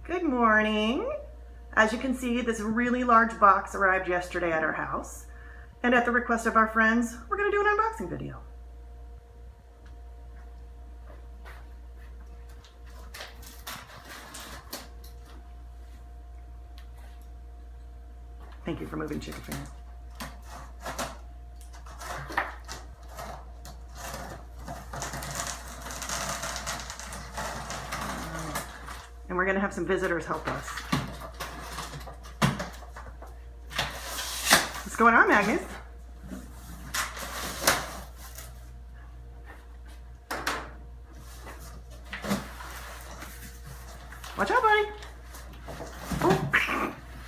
Good morning. As you can see, this really large box arrived yesterday at our house. And at the request of our friends, we're going to do an unboxing video. Thank you for moving, Chicken Finger. And we're going to have some visitors help us. What's going on, Magnus? Watch out, buddy. Oh,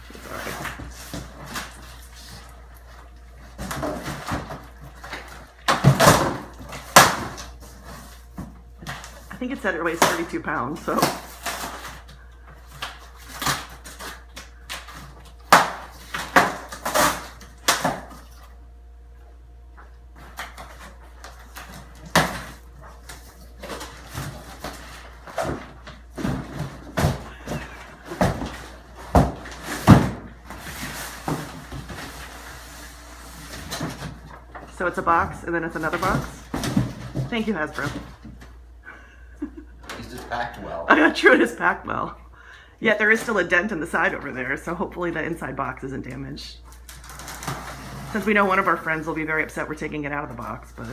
it's all right. I think it said it weighs 32 pounds, so. So it's a box, and then it's another box. Thank you, Hasbro. It's just packed well. I'm sure it is packed well. Yet there is still a dent in the side over there, so hopefully the inside box isn't damaged. Since we know one of our friends will be very upset we're taking it out of the box, but...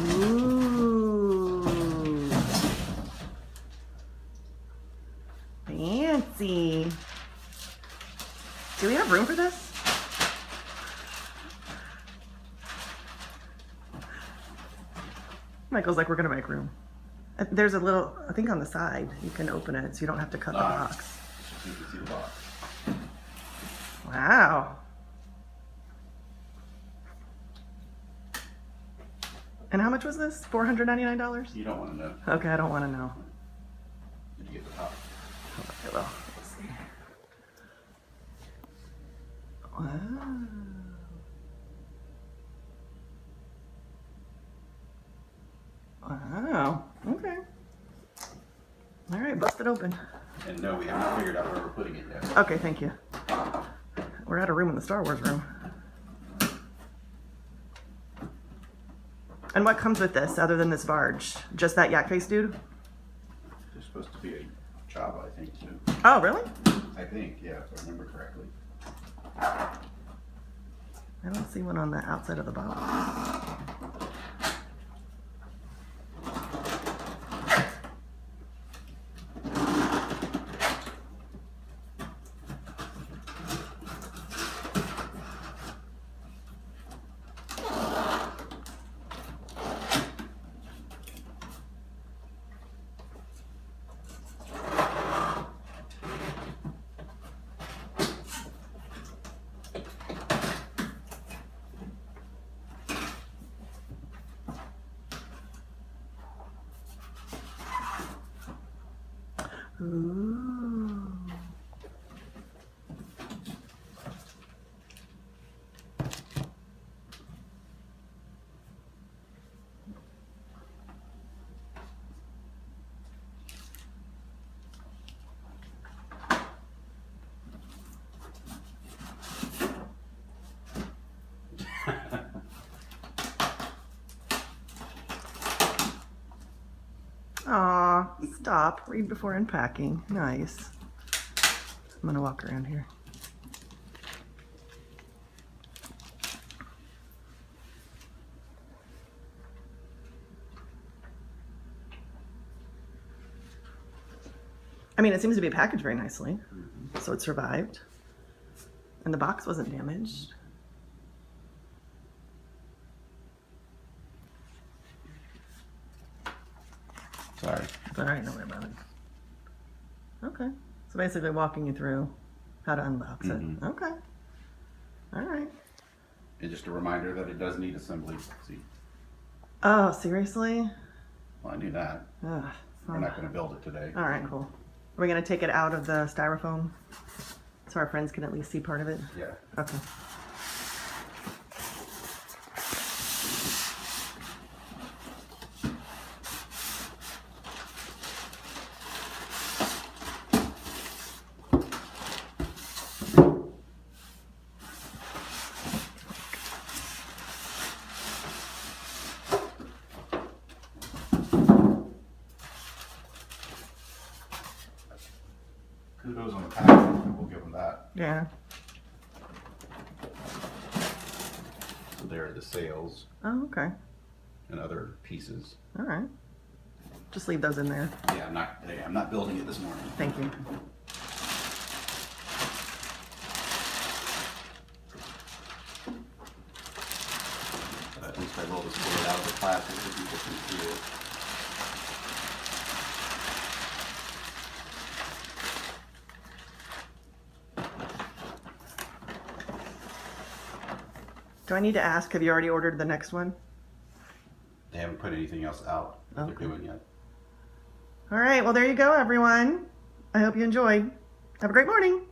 Ooh. Fancy. Do we have room for this? Michael's like, we're gonna make room. There's a little, I think on the side, you can open it so you don't have to cut the box. You can see the box. Wow. And how much was this? $499? You don't want to know. Okay, I don't want to know. Did you get the top? Okay, well, let's see. Wow. Wow. Okay. All right, bust it open. And no, we haven't figured out where we're putting it yet. Okay, thank you. We're out of room in the Star Wars room. And what comes with this other than this barge? Just that yak face dude? There's supposed to be a Jabba, I think, too. Oh, really? I think, yeah, if I remember correctly. I don't see one on the outside of the box. Ooh. Aw, stop. Read before unpacking. Nice. I'm gonna walk around here. I mean, it seems to be packaged very nicely. So it survived. And the box wasn't damaged. Sorry. It's all right, don't worry about it. Okay. So basically walking you through how to unbox it. Okay. All right. And just a reminder that it does need assembly. See? Oh, seriously? Well, I knew that. Ugh. We're not going to build it today. All right, cool. Are we going to take it out of the styrofoam so our friends can at least see part of it? Yeah. Okay. Kudos on the packaging, we'll give them that. Yeah. So there are the sails Oh, okay. and other pieces. All right. Just leave those in there. Yeah, I'm not building it this morning. Thank you. But at least I rolled this board out of the plastic so people can see it. Do I need to ask, have you already ordered the next one? They haven't put anything else out that Okay. they're doing yet. All right. Well, there you go, everyone. I hope you enjoyed. Have a great morning.